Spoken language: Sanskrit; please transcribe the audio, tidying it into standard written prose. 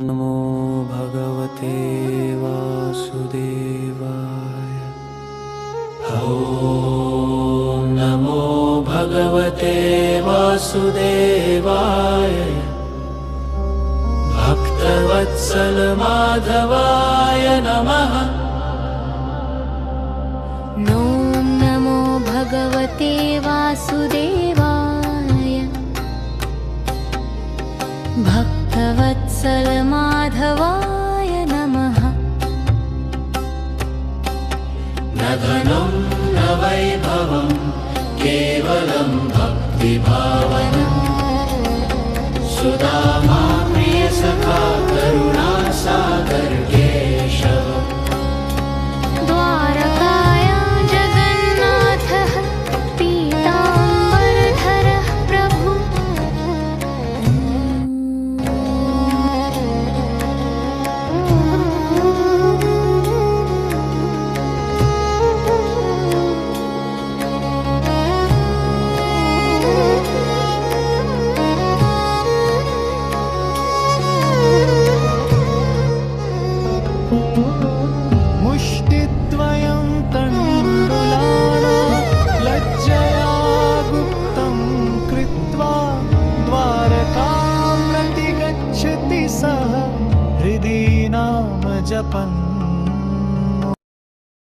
नमो भगवते वासुदेवाय। ॐ नमो भगवते वासुदेवाय। भक्तवत्सल माधवाय नमः। ॐ नमो भगवते वासुदेवाय। भक्तवत्सल माधवाय नमः। न धनं न वैभवं केवलं भक्तिभावनं। सुदामा प्रियसखा